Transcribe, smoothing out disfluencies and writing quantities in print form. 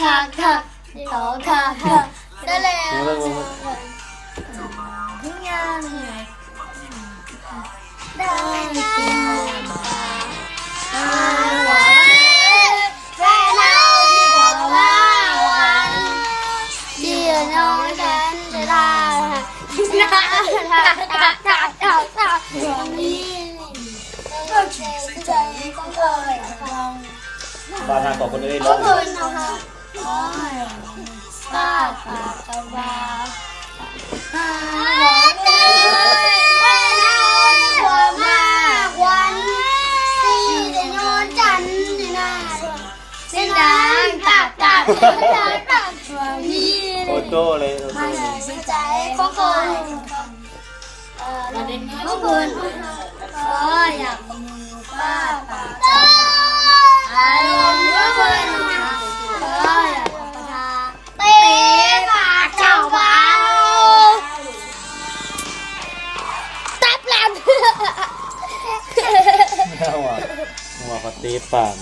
คักคักขอคักคักได้แล้วทุกอย่างได้กินปลาหัวแม่เล่าที่ขอว่าวันเดี๋ยวน้องฉันจะลาวันนี้ก็เจ็บใจก็เคยฟัง บ้านทางของคนอื่น ขอบคุณนะคะขอให้ป้าปากกระบาหวังเลยว่าเราได้ความมากวันที่ได้นอนจันทร์ในหน้าเส้นดังตักตักตักวันนี้ โอโต้เลย มาเลยใจของคนขอบคุณขออยากมือป้าปากกระบาอารมณ์ก็เป็นขออยากประทาเตะปากเจ้าบ่าวตับหลัง หัวเขาตีปาก